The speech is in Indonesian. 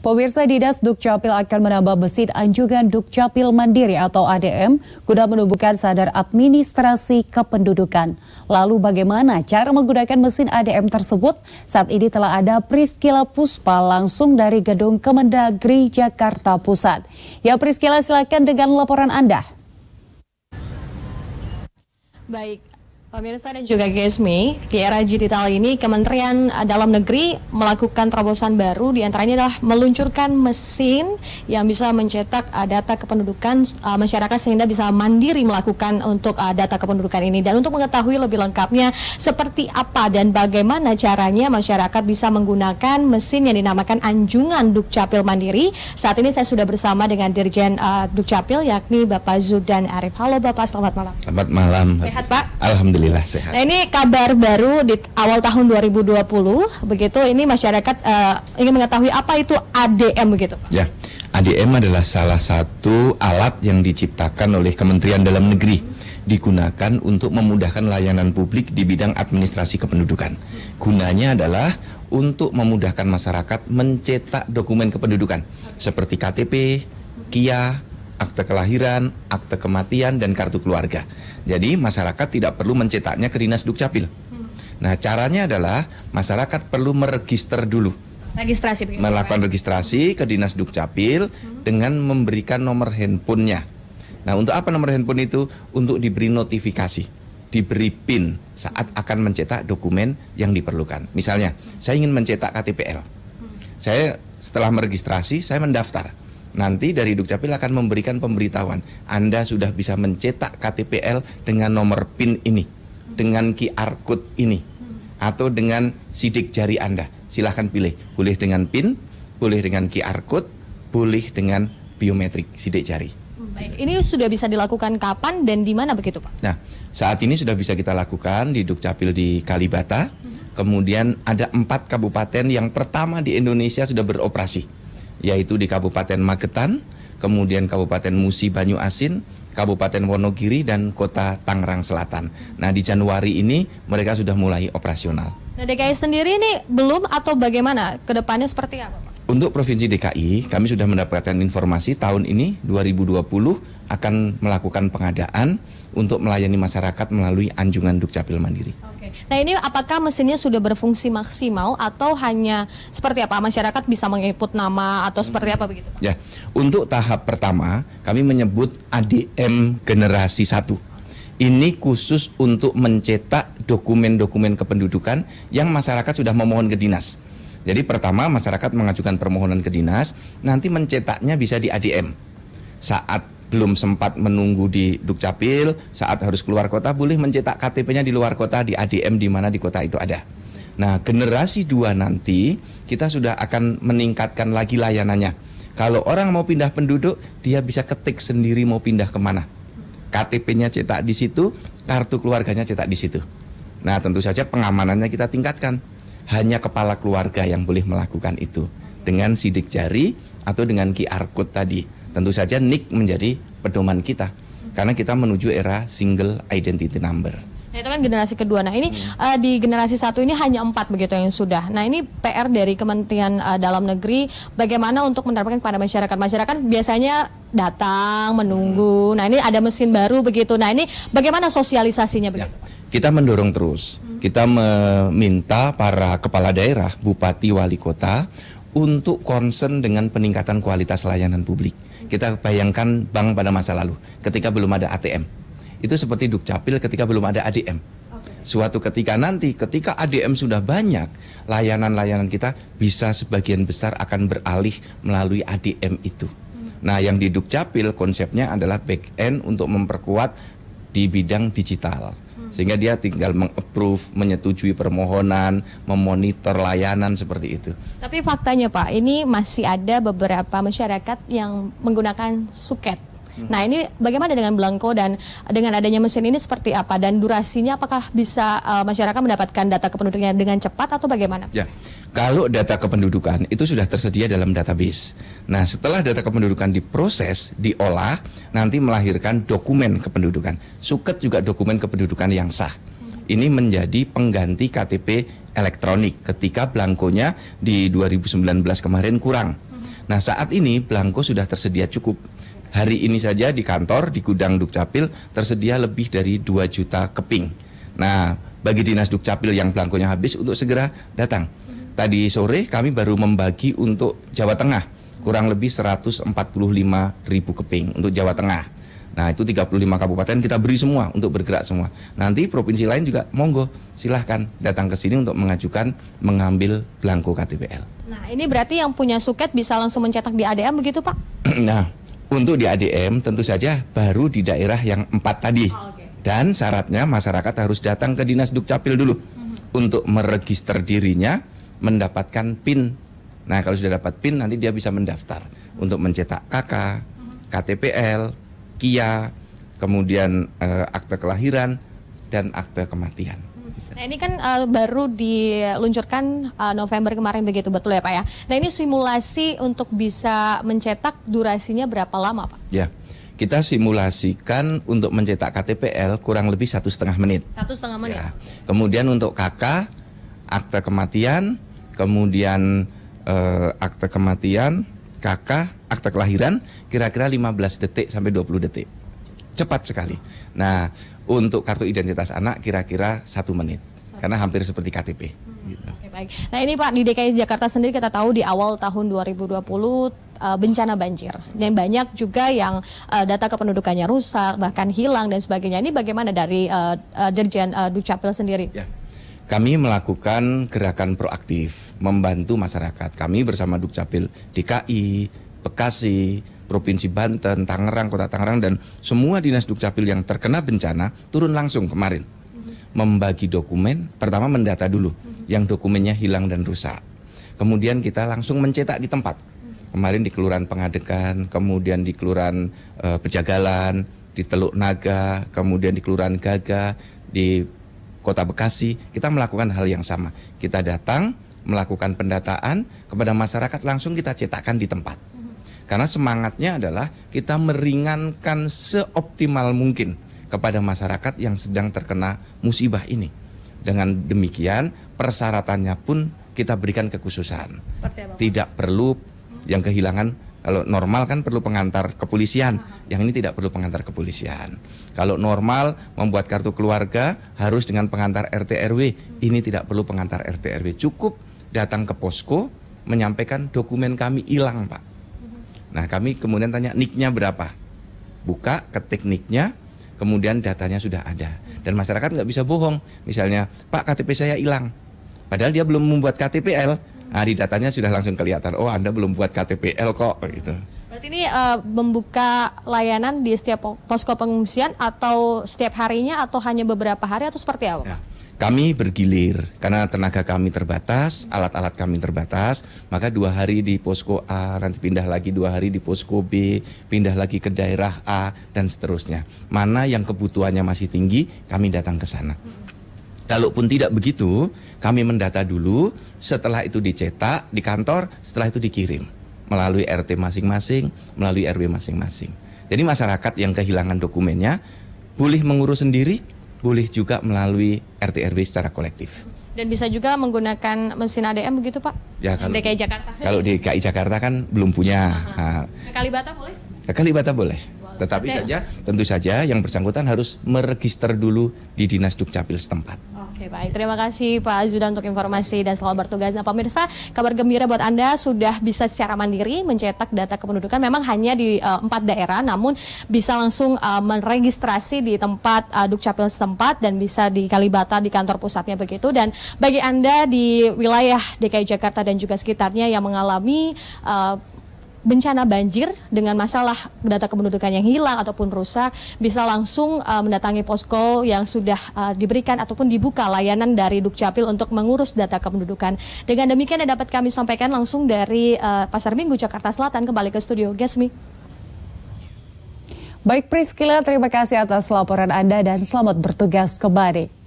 Pemirsa, Dinas Dukcapil akan menambah mesin anjungan Dukcapil Mandiri atau ADM guna menumbuhkan sadar administrasi kependudukan. Lalu bagaimana cara menggunakan mesin ADM tersebut? Saat ini telah ada Priscila Puspa langsung dari Gedung Kemendagri Jakarta Pusat. Ya Priscila, silakan dengan laporan Anda. Baik. Pemirsa dan juga GSMI, di era digital ini Kementerian Dalam Negeri melakukan terobosan baru, diantaranya adalah meluncurkan mesin yang bisa mencetak data kependudukan masyarakat sehingga bisa mandiri melakukan untuk data kependudukan ini. Dan untuk mengetahui lebih lengkapnya seperti apa dan bagaimana caranya masyarakat bisa menggunakan mesin yang dinamakan Anjungan Dukcapil Mandiri, saat ini saya sudah bersama dengan Dirjen Dukcapil yakni Bapak Zudan Arif. Halo Bapak, selamat malam. Selamat malam. Sehat Pak? Alhamdulillah sehat. Nah, ini kabar baru di awal tahun 2020, begitu ini masyarakat ingin mengetahui apa itu ADM begitu Pak? Ya, ADM adalah salah satu alat yang diciptakan oleh Kementerian Dalam Negeri, digunakan untuk memudahkan layanan publik di bidang administrasi kependudukan. Gunanya adalah untuk memudahkan masyarakat mencetak dokumen kependudukan seperti KTP, KIA, akte kelahiran, akte kematian, dan kartu keluarga. Jadi masyarakat tidak perlu mencetaknya ke Dinas Dukcapil. Nah, caranya adalah masyarakat perlu meregister dulu. Registrasi begitu, melakukan registrasi ke Dinas Dukcapil dengan memberikan nomor handphonenya. Nah, untuk apa nomor handphone itu? Untuk diberi notifikasi, diberi PIN saat akan mencetak dokumen yang diperlukan. Misalnya, saya ingin mencetak KTPL. Saya setelah meregistrasi, saya mendaftar. Nanti dari Dukcapil akan memberikan pemberitahuan, Anda sudah bisa mencetak KTPL dengan nomor PIN ini, dengan QR code ini, atau dengan sidik jari Anda. Silahkan pilih, boleh dengan PIN, boleh dengan QR code, boleh dengan biometrik sidik jari. Baik, ini sudah bisa dilakukan kapan dan di mana begitu Pak? Nah, saat ini sudah bisa kita lakukan di Dukcapil di Kalibata. Kemudian ada 4 kabupaten yang pertama di Indonesia sudah beroperasi, yaitu di Kabupaten Magetan, kemudian Kabupaten Musi Banyu Asin, Kabupaten Wonogiri, dan Kota Tangerang Selatan. Nah, di Januari ini mereka sudah mulai operasional. Nah, DKI sendiri ini belum atau bagaimana? Kedepannya seperti apa Pak? Untuk Provinsi DKI, kami sudah mendapatkan informasi tahun ini 2020 akan melakukan pengadaan untuk melayani masyarakat melalui Anjungan Dukcapil Mandiri. Oke. Nah, ini apakah mesinnya sudah berfungsi maksimal atau hanya seperti apa? Masyarakat bisa menginput nama atau seperti apa begitu Pak? Ya, untuk tahap pertama kami menyebut ADM generasi 1. Ini khusus untuk mencetak dokumen-dokumen kependudukan yang masyarakat sudah memohon ke dinas. Jadi pertama masyarakat mengajukan permohonan ke dinas, nanti mencetaknya bisa di ADM. Saat belum sempat menunggu di Dukcapil, saat harus keluar kota, boleh mencetak KTP-nya di luar kota di ADM di mana di kota itu ada. Nah, generasi 2 nanti kita sudah akan meningkatkan lagi layanannya. Kalau orang mau pindah penduduk, dia bisa ketik sendiri mau pindah kemana. KTP-nya cetak di situ, kartu keluarganya cetak di situ. Nah, tentu saja pengamanannya kita tingkatkan. Hanya kepala keluarga yang boleh melakukan itu dengan sidik jari atau dengan QR code tadi. Tentu saja NIK menjadi pedoman kita karena kita menuju era single identity number. Nah, itu kan generasi kedua. Nah, ini di generasi 1 ini hanya 4 begitu yang sudah. Nah, ini PR dari Kementerian Dalam Negeri bagaimana untuk menerapkan kepada masyarakat. Masyarakat biasanya datang menunggu. Nah, ini ada mesin baru begitu. Nah, ini bagaimana sosialisasinya begitu? Ya, kita mendorong terus. Kita meminta para kepala daerah, bupati, wali kota untuk concern dengan peningkatan kualitas layanan publik. Kita bayangkan bank pada masa lalu ketika belum ada ATM. Itu seperti Dukcapil ketika belum ada ADM. Suatu ketika nanti, ketika ADM sudah banyak, layanan-layanan kita bisa sebagian besar akan beralih melalui ADM itu. Nah, yang di Dukcapil konsepnya adalah back end untuk memperkuat di bidang digital. Sehingga dia tinggal meng-approve, menyetujui permohonan, memonitor layanan seperti itu. Tapi faktanya Pak, ini masih ada beberapa masyarakat yang menggunakan suket. Nah, ini bagaimana dengan belangko dan dengan adanya mesin ini seperti apa? Dan durasinya apakah bisa masyarakat mendapatkan data kependudukannya dengan cepat atau bagaimana? Ya, kalau data kependudukan itu sudah tersedia dalam database. Nah, setelah data kependudukan diproses, diolah, nanti melahirkan dokumen kependudukan. Suket juga dokumen kependudukan yang sah. Ini menjadi pengganti KTP elektronik ketika belangkonya di 2019 kemarin kurang. Nah, saat ini belangko sudah tersedia cukup. Hari ini saja di kantor, di gudang Dukcapil tersedia lebih dari 2 juta keping. Nah, bagi Dinas Dukcapil yang belangkonya habis untuk segera datang. Tadi sore kami baru membagi untuk Jawa Tengah, kurang lebih 145.000 keping untuk Jawa Tengah. Nah, itu 35 kabupaten kita beri semua untuk bergerak semua. Nanti provinsi lain juga monggo silahkan datang ke sini untuk mengambil belangko KTPL. Nah, ini berarti yang punya suket bisa langsung mencetak di ADM begitu, Pak? Nah, untuk di ADM tentu saja baru di daerah yang 4 tadi. Dan syaratnya masyarakat harus datang ke Dinas Dukcapil dulu untuk meregister dirinya, mendapatkan PIN. Nah, kalau sudah dapat PIN nanti dia bisa mendaftar untuk mencetak KK, KTPL, KIA, kemudian akte kelahiran dan akte kematian. Nah, ini kan baru diluncurkan November kemarin begitu, betul ya Pak ya? Nah, ini simulasi untuk bisa mencetak durasinya berapa lama Pak? Ya, kita simulasikan untuk mencetak KTPL kurang lebih 1,5 menit. 1,5 menit? Ya. Kemudian untuk KK, akte kematian, kemudian akte kematian, KK, akte kelahiran, kira-kira 15 detik sampai 20 detik. Cepat sekali. Nah, untuk kartu identitas anak kira-kira 1 menit. Karena hampir seperti KTP. Gitu. Oke, baik. Nah, ini Pak, di DKI Jakarta sendiri kita tahu di awal tahun 2020 bencana banjir. Dan banyak juga yang data kependudukannya rusak, bahkan hilang dan sebagainya. Ini bagaimana dari Dirjen Dukcapil sendiri? Ya. Kami melakukan gerakan proaktif, membantu masyarakat. Kami bersama Dukcapil DKI, Bekasi, Provinsi Banten, Tangerang, Kota Tangerang, dan semua dinas Dukcapil yang terkena bencana turun langsung kemarin. Membagi dokumen, pertama mendata dulu yang dokumennya hilang dan rusak. Kemudian kita langsung mencetak di tempat. Kemarin di Kelurahan Pengadegan, kemudian di Kelurahan Pejagalan, di Teluk Naga, kemudian di Kelurahan Gaga, di Kota Bekasi, kita melakukan hal yang sama. Kita datang, melakukan pendataan kepada masyarakat, langsung kita cetakkan di tempat. Karena semangatnya adalah kita meringankan seoptimal mungkin kepada masyarakat yang sedang terkena musibah ini. Dengan demikian, persyaratannya pun kita berikan kekhususan. Tidak perlu yang kehilangan, kalau normal kan perlu pengantar kepolisian, yang ini tidak perlu pengantar kepolisian. Kalau normal membuat kartu keluarga harus dengan pengantar RT RW, ini tidak perlu pengantar RT RW, cukup datang ke posko menyampaikan dokumen kami hilang Pak. Nah, kami kemudian tanya NIK-nya berapa, buka, ketik NIK-nya, kemudian datanya sudah ada. Dan masyarakat nggak bisa bohong, misalnya Pak KTP saya hilang, padahal dia belum membuat KTPL. Nah, di datanya sudah langsung kelihatan, oh Anda belum buat KTPL kok, gitu. Berarti ini membuka layanan di setiap posko pengungsian atau setiap harinya atau hanya beberapa hari atau seperti apa? Ya, kami bergilir, karena tenaga kami terbatas, alat-alat kami terbatas, maka 2 hari di posko A, nanti pindah lagi 2 hari di posko B, pindah lagi ke daerah A, dan seterusnya. Mana yang kebutuhannya masih tinggi, kami datang ke sana. Kalaupun tidak begitu, kami mendata dulu, setelah itu dicetak di kantor, setelah itu dikirim melalui RT masing-masing, melalui RW masing-masing. Jadi masyarakat yang kehilangan dokumennya boleh mengurus sendiri, boleh juga melalui RT RW secara kolektif. Dan bisa juga menggunakan mesin ADM begitu Pak? Ya, kalau DKI Jakarta. Kalau DKI Jakarta kan belum punya. Nah, Kalibata boleh? Kalibata boleh. Tetapi tentu saja yang bersangkutan harus meregister dulu di Dinas Dukcapil setempat. Oke, baik. Terima kasih Pak Azudan untuk informasi dan selamat bertugas. Nah, pemirsa, kabar gembira buat Anda sudah bisa secara mandiri mencetak data kependudukan. Memang hanya di 4 daerah, namun bisa langsung meregistrasi di tempat Dukcapil setempat dan bisa di Kalibata di kantor pusatnya begitu. Dan bagi Anda di wilayah DKI Jakarta dan juga sekitarnya yang mengalami bencana banjir dengan masalah data kependudukan yang hilang ataupun rusak, bisa langsung mendatangi posko yang sudah diberikan ataupun dibuka layanan dari Dukcapil untuk mengurus data kependudukan. Dengan demikian yang dapat kami sampaikan langsung dari Pasar Minggu Jakarta Selatan. Kembali ke studio Gesmi. Baik Priscila, terima kasih atas laporan Anda dan selamat bertugas kembali.